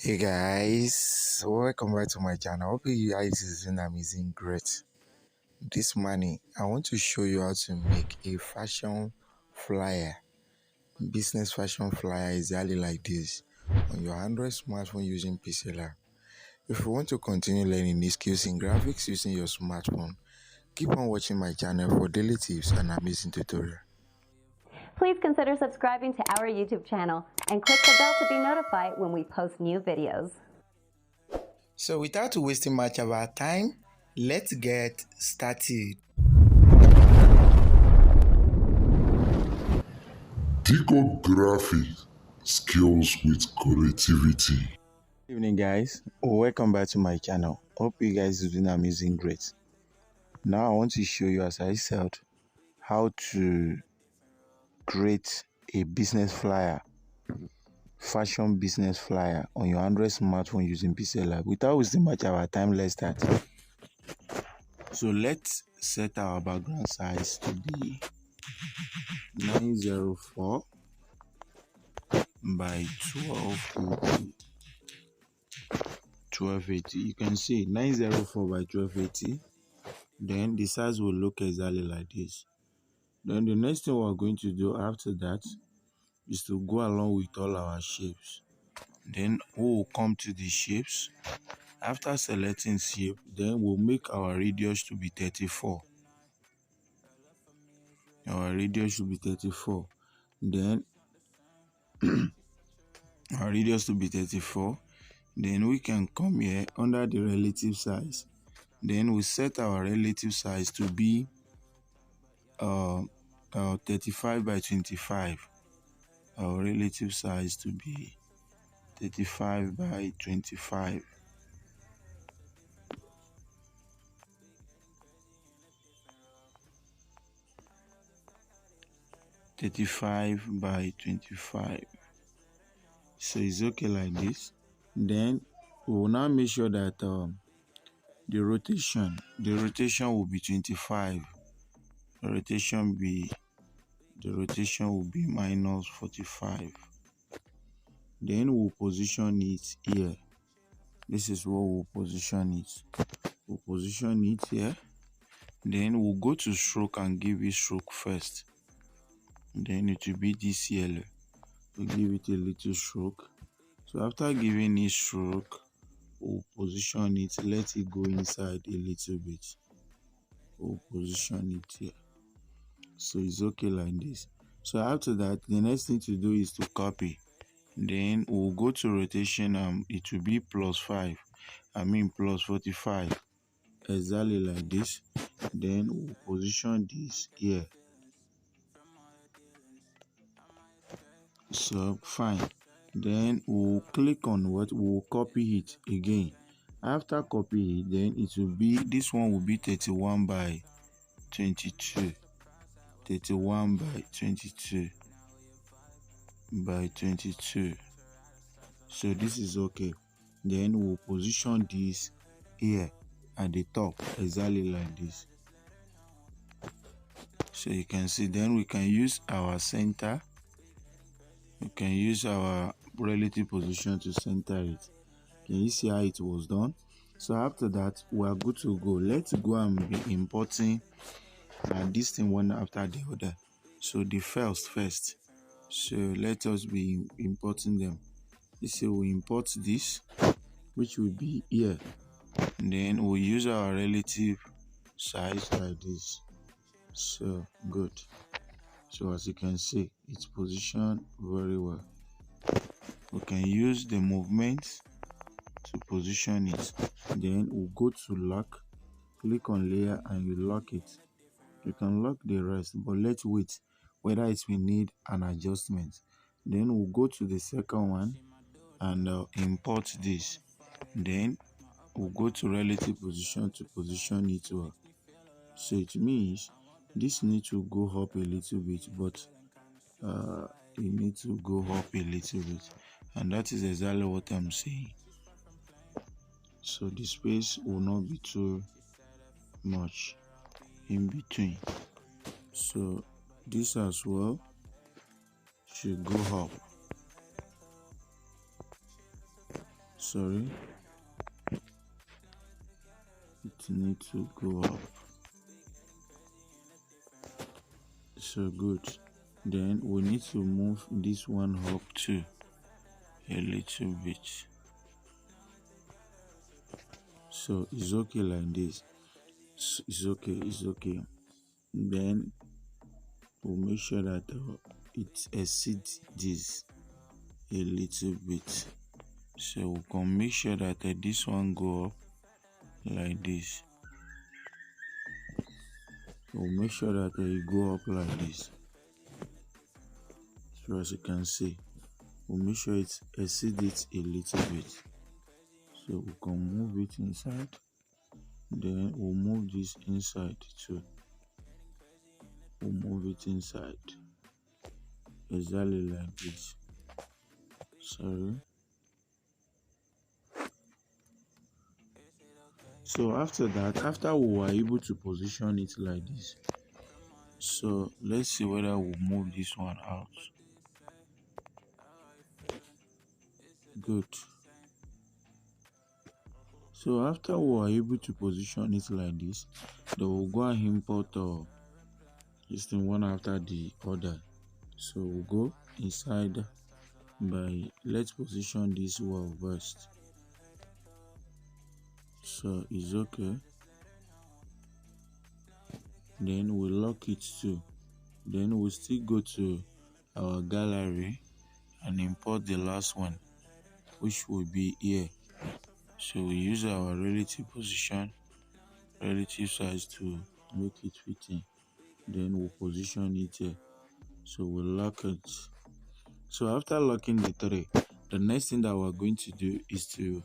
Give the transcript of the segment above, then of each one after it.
Hey guys, welcome back to my channel. I hope you guys is doing amazing, great. This morning I want to show you how to make a fashion flyer, business fashion flyer exactly like this on your Android smartphone using Pixellab. If you want to continue learning new skills in graphics using your smartphone, keep on watching my channel for daily tips and amazing tutorials. Please consider subscribing to our YouTube channel and click the bell to be notified when we post new videos. So without wasting much of our time, let's get started. Diko Graphics, skills with creativity. Good evening guys, welcome back to my channel. Hope you guys are doing amazing, great. Now I want to show you, as I said, how to create a business flyer, fashion business flyer on your Android smartphone using Pixellab. Without wasting much of our time, let's start. So let's set our background size to be 904 by 1280. You can see 904 by 1280. Then the size will look exactly like this. Then the next thing we're going to do after that is to go along with all our shapes. Then we will come to the shapes. After selecting shape, then we'll make our radius to be 34. Our radius should be 34. Then our radius to be 34. Then we can come here under the relative size. Then we set our relative size to be 35 by 25. Our relative size to be 35 by 25. by 25. So it's okay like this. Then we will now make sure that the rotation will be 25. The rotation will be minus 45. Then we'll position it here. This is where we'll position it. We'll position it here. Then we'll go to stroke and give it stroke first. Then it will be this yellow. We'll give it a little stroke. So after giving it stroke, we'll position it, let it go inside a little bit. We'll position it here. So it's okay like this. So after that, the next thing to do is to copy. Then we'll go to rotation and it will be plus 45. Exactly like this. Then we'll position this here. So fine. Then we'll click on what we'll copy it again. After copy it, then it will be, this one will be 31 by 22. 31 by 22 by 22. So this is okay. Then we'll position this here at the top exactly like this. So you can see, then we can use our center. We can use our relative position to center it. Can you see how it was done? So after that, we are good to go. Let's go and be importing this thing one after the other. So the first. So let us be importing them. Let's say we import this, which will be here. And then we'll use our relative size like this. So good. So as you can see, it's positioned very well. We can use the movements to position it. Then we'll go to lock, click on layer and you lock it. You can lock the rest, but let's wait whether it will need an adjustment. Then we'll go to the second one and import this. Then we'll go to relative position to position it well. So it means this needs to go up a little bit, but it needs to go up a little bit, and that is exactly what I'm saying. So the space will not be too much in between. So this as well should go up. sorry, it needs to go up. So good. Then we need to move this one up too a little bit. So it's okay like this. It's okay. Then we'll make sure that it exceeds this a little bit. So we can make sure that this one go up like this. We'll make sure that it go up like this. So as you can see, we'll make sure it exceeds it a little bit. So we can move it inside. Then we'll move this inside too. We'll move it inside exactly like this. Sorry. So after that, after we were able to position it like this, so let's see whether we'll move this one out. Good. So after we were able to position it like this, then we'll go and import this thing one after the other. So we'll go inside by, let's position this wall first. So it's okay. Then we lock it too. Then we'll still go to our gallery and import the last one, which will be here. So we use our relative position, relative size to make it fit in. Then we'll position it here. So we'll lock it. So after locking the tray, the next thing that we're going to do is to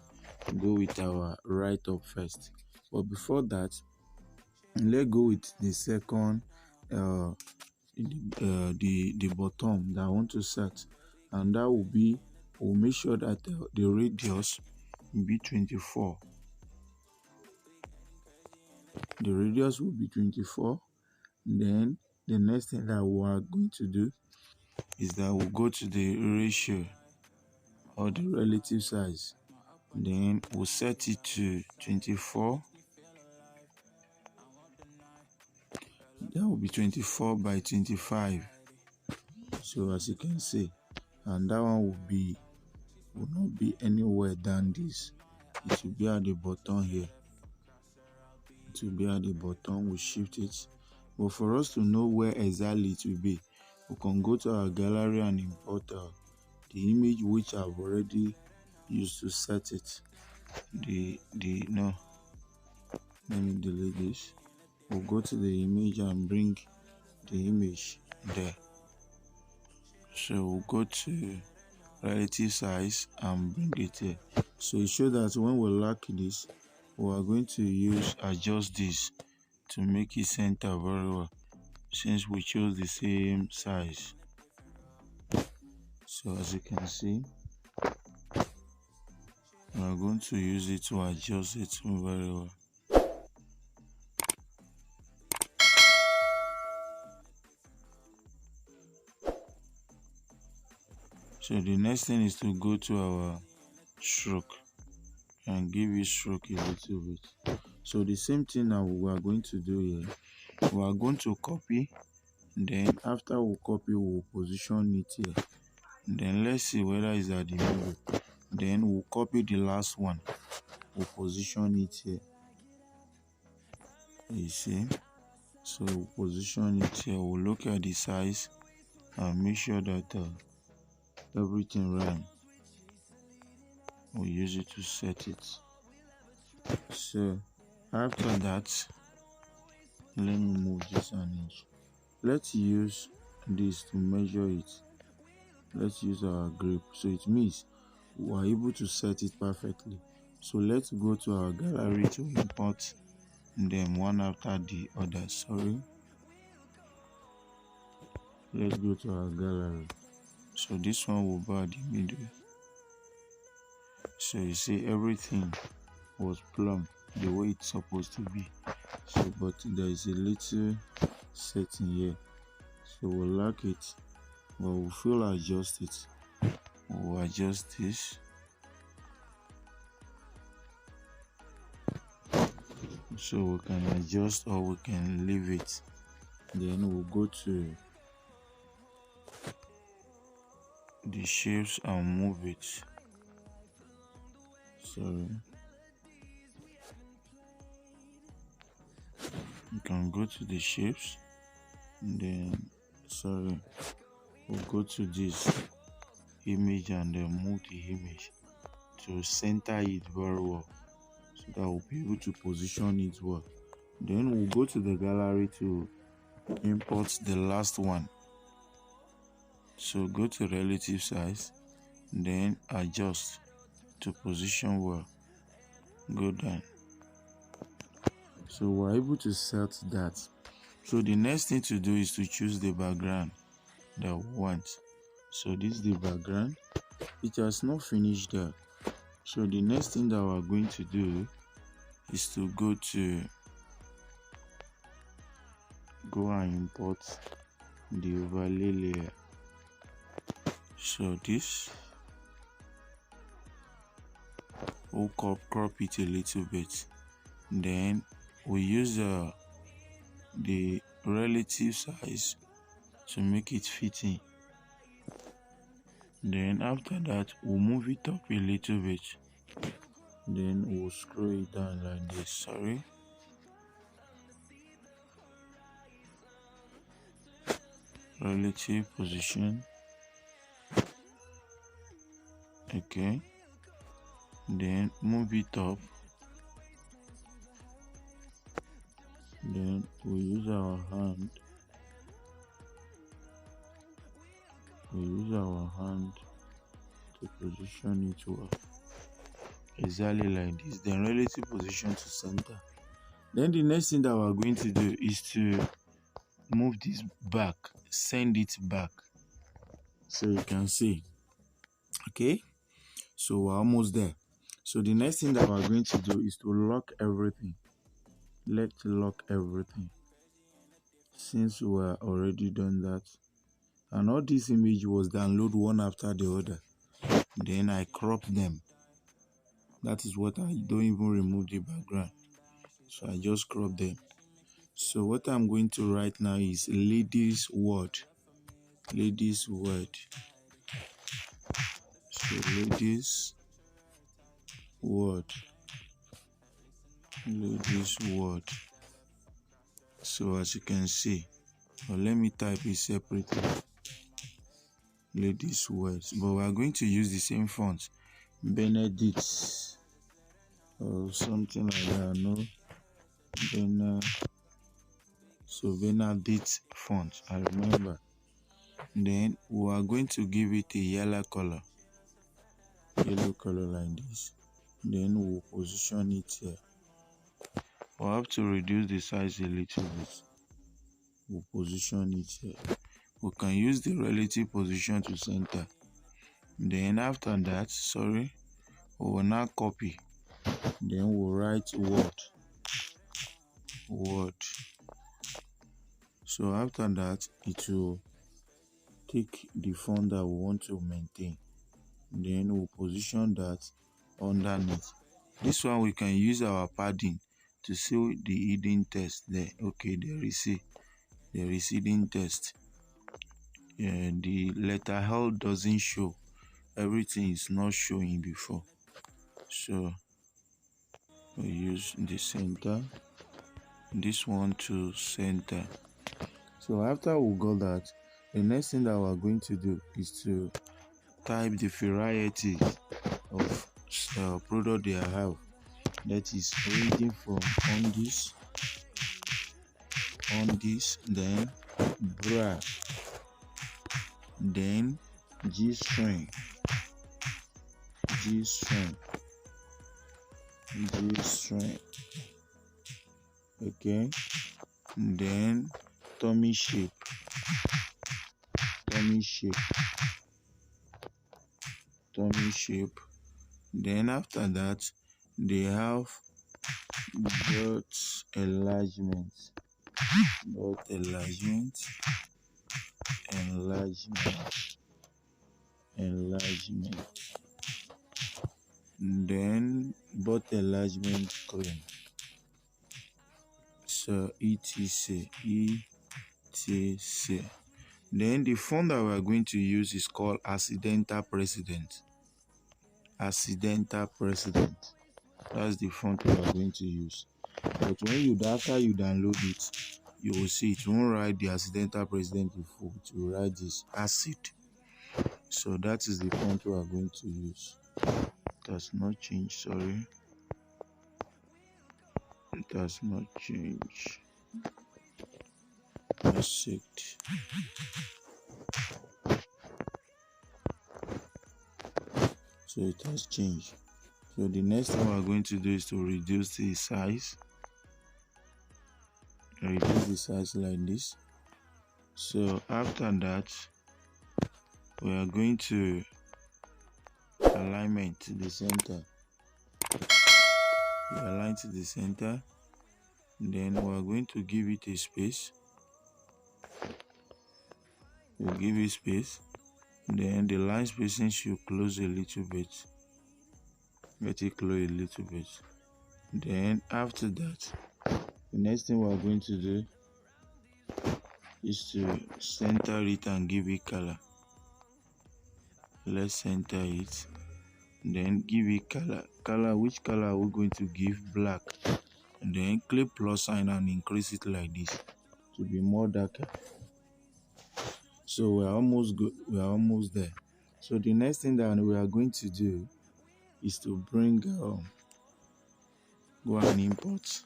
go with our write up first. But before that, let's go with the second the bottom that I want to set, and that will be, we'll make sure that the radius will be 24. The radius will be 24. Then the next thing that we are going to do is that we'll go to the ratio or the relative size. Then we'll set it to 24. That will be 24 by 25. So as you can see, and that one will not be anywhere than this. It will be at the bottom here. It will be at the bottom. We shift it. But for us to know where exactly it will be, we can go to our gallery and import the image which I've already used to set it. No, let me delete this. We'll go to the image and bring the image there. So we'll go to relative size and bring it here. So it shows that when we lock this, we are going to adjust this to make it center very well, since we chose the same size. So as you can see, we are going to use it to adjust it very well. So the next thing is to go to our stroke and give it stroke a little bit. So the same thing that we are going to do here, we are going to copy. Then after we copy, we'll position it here. Then let's see whether it's at the middle. Then we'll copy the last one. We'll position it here. You see? So we'll position it here. We'll look at the size and make sure that everything right. We'll use it to set it. So after that, let me move this an inch. Let's use this to measure it. Let's use our grip. So it means we are able to set it perfectly. So let's go to our gallery to import them one after the other. Sorry. Let's go to our gallery. So this one will be at the middle. So you see everything was plumb the way it's supposed to be. So but there is a little setting here. So we'll lock it, but we'll adjust it. We'll adjust this. So we can adjust or we can leave it. Then we'll go to the shapes and move it. Sorry. You can go to the shapes, and then we'll go to this image and then move the image to center it very well, so that we'll be able to position it well. Then we'll go to the gallery to import the last one. So go to relative size, then adjust to position well, go down. So we're able to set that. So the next thing to do is to choose the background that we want. So this is the background. It has not finished there. So the next thing that we're going to do is to go and import the overlay layer. So this, we'll crop it a little bit. Then we use the relative size to make it fitting. Then after that, we'll move it up a little bit. Then we'll scroll it down like this. Sorry. Relative position. Okay. Then move it up. Then we use our hand. To position it well. Exactly like this. Then relative position to center. Then the next thing that we're going to do is to move this back, send it back, so you can see. Okay, so we're almost there. So the next thing that we're going to do is to lock everything. Let's lock everything, since we're already done that. And all this image was downloaded one after the other. Then I crop them. That is what I don't even remove the background. So I just crop them. So what I'm going to write now is ladies word. Ladies word. So ladies word. Ladies word. So as you can see, or let me type it separately. Ladies words. But we are going to use the same font. Benedict or something like that. No. So Benedict font, I remember. Then we are going to give it a yellow color like this. Then we'll position it here. We'll have to reduce the size a little bit. We'll position it here. We can use the relative position to center. Then after that, we will now copy. Then we'll write word. So after that, it will take the font that we want to maintain. Then we'll position that underneath. This one we can use our padding to see the hidden text there. Okay, there is hidden text. The letter L doesn't show. Everything is not showing before. So we use the center. This one to center. So after we got that, the next thing that we're going to do is to type the variety of product they have. That is ranging from on this, then bra, then G-string, okay, then tummy shape, then after that they have dot enlargement, then bot enlargement cream. So etc. Then the font that we are going to use is called Accidental President. Accidental President. That's the font we are going to use. But when after you download it, you will see it won't write the Accidental President before. It will write this acid. So that is the font we are going to use. It has not changed, sorry. It has not changed. Just checked. So it has changed. So the next thing we are going to do is to reduce the size. Reduce the size like this. So after that, we are going to alignment to the center. We align to the center. Then we are going to give it a space. We'll give it space. Then the line spacing should close a little bit. Let it close a little bit. Then after that, the next thing we are going to do is to center it and give it color. Let's center it. Then give it color. Which color are we going to give? Black. And then click plus sign and increase it like this to be more darker. So we are almost good. We are almost there. So the next thing that we are going to do is to bring go and import.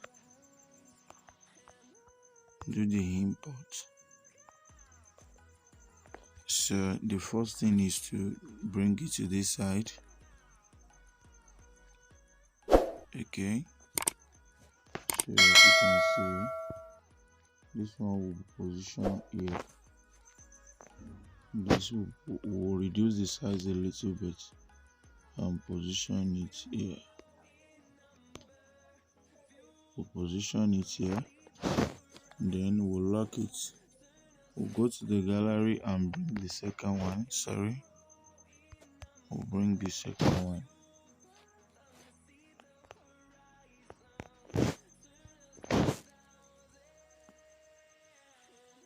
Do the import. So the first thing is to bring it to this side. Okay. So as you can see, this one will be positioned here. This will reduce the size a little bit and position it here. We'll position it here. Then we'll lock it. We'll go to the gallery and bring the second one. Sorry. We'll bring the second one.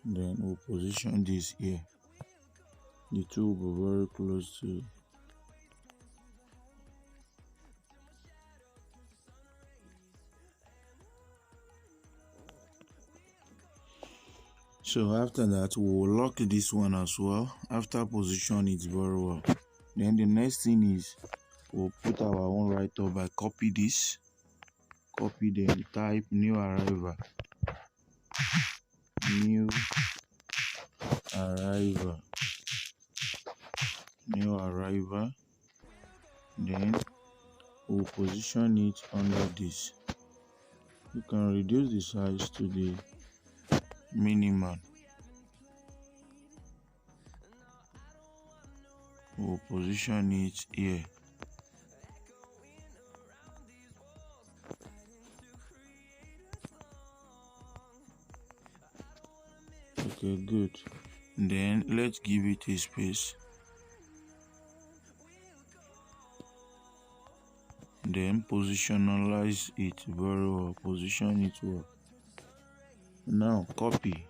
Then we'll position this here. The two will be very close to. So after that, we will lock this one as well. After position it very well. Then the next thing is we'll put our own write-up by copy this. Copy, then type new arrival. New arrival. New arrival. Then we'll position it under this. You can reduce the size to the minimum. We'll position it here. Okay, good. Then let's give it a space. Then positionalize it very well. Position it well. Now copy.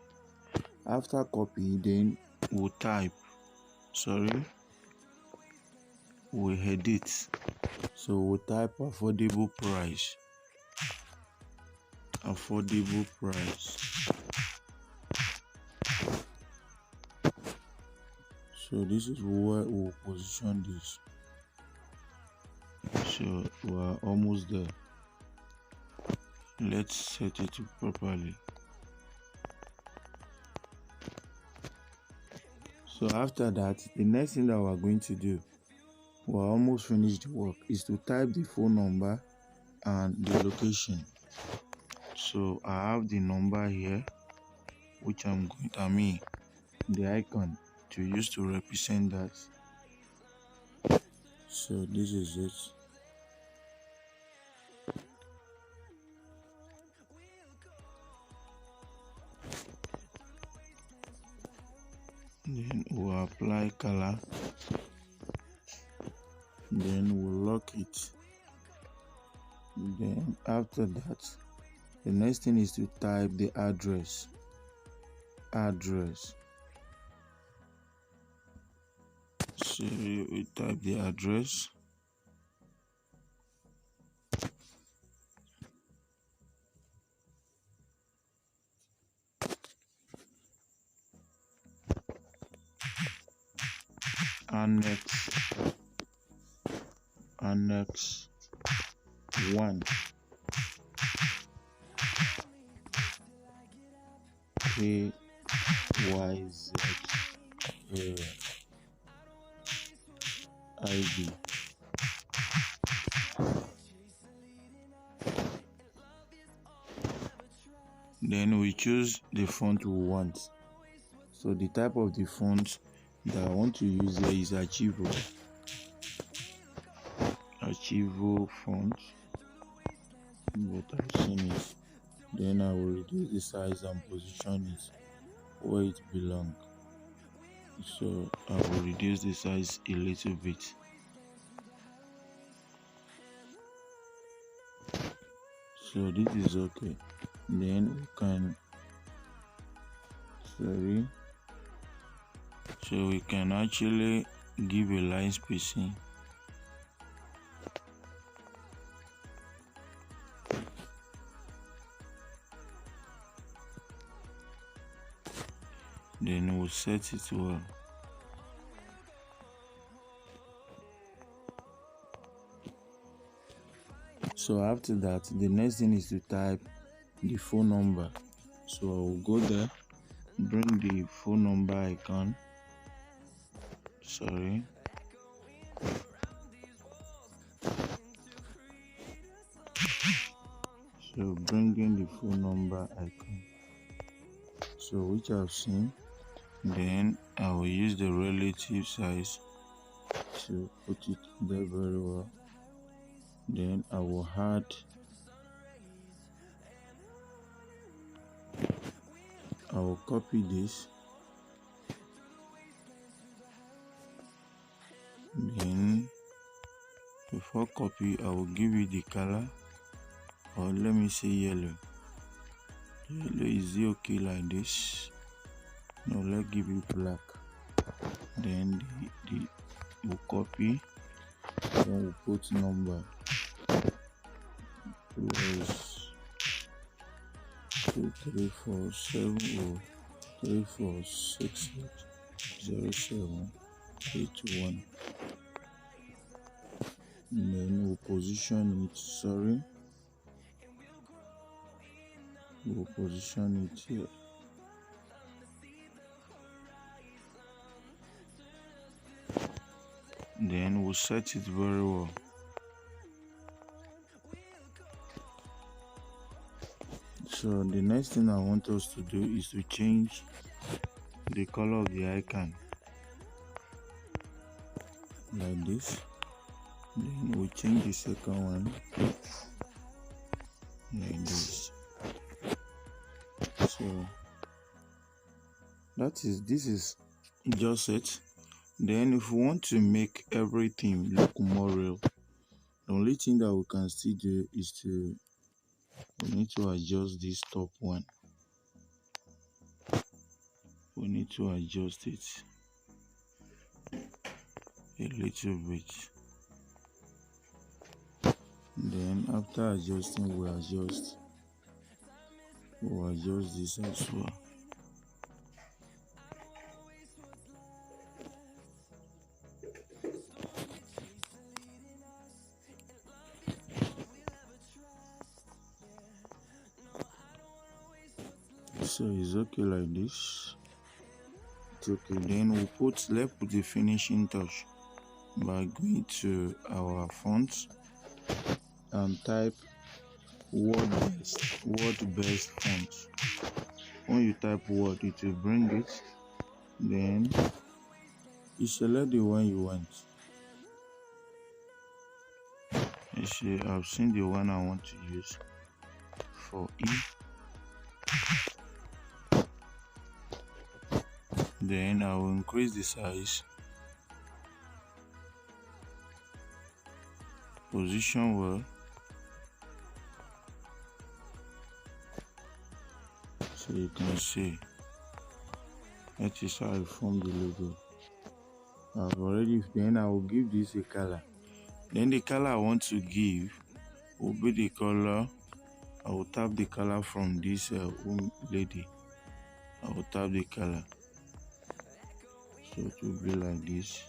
After copy, then we'll type. Sorry. We'll edit. So we'll type affordable price. Affordable price. So this is where we'll position this. So we're almost there. Let's set it properly. So after that, the next thing that we're going to do, we're almost finished the work, is to type the phone number and the location. So I have the number here, which I'm going to, the icon to use to represent that. So this is it. Then we'll apply color. Then we'll lock it. Then after that, The next thing is to type the address. So we type the address. Annex 1 KYZ ID. Then we choose the font we want. So the type of the font that I want to use here is Archivo font, but I've seen it. Then I will reduce the size and position it where it belongs. So I will reduce the size a little bit. So this is okay. Then we can so we can actually give a line spacing. Then we'll set it well. So after that, the next thing is to type the phone number. So I will go there, bring the phone number icon. So bring in the phone number icon. So which I've seen. Then I will use the relative size to put it there very well. Then I will copy this. Then before copy, I will give it the color, or let me say yellow. Yellow is okay like this. No, let's give it black. Then we'll copy. Then we'll put number. Plus 2 3 4 7 0 3 4 6 0 7 8 1. Then we'll position it. We'll position it here. Then we'll set it very well. So the next thing I want us to do is to change the color of the icon like this. Then we'll change the second one like this. So this is just it. Then if we want to make everything look more real, the only thing that we can still do is we need to adjust this top one. We need to adjust it a little bit. Then after adjusting, we'll adjust this as well. So it's okay like this. It's okay. Then let's put the finishing touch by going to our fonts and type word best font. When you type word, it will bring it. Then you select the one you want. You see, I've seen the one I want to use for E. Then I will increase the size, position well. you can see that is how I form the logo. I've already, then I will give this a color. Then the color I want to give will be the color. I will tap the color from this lady. I will tap the color, so it will be like this.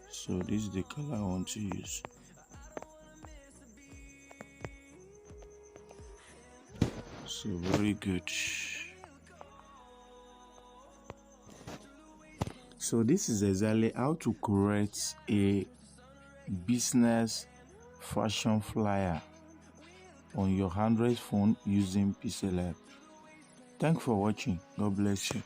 So this is the color I want to use. So very good. So this is exactly how to create a business fashion flyer on your Android phone using Pixellab. Thanks for watching. God bless you.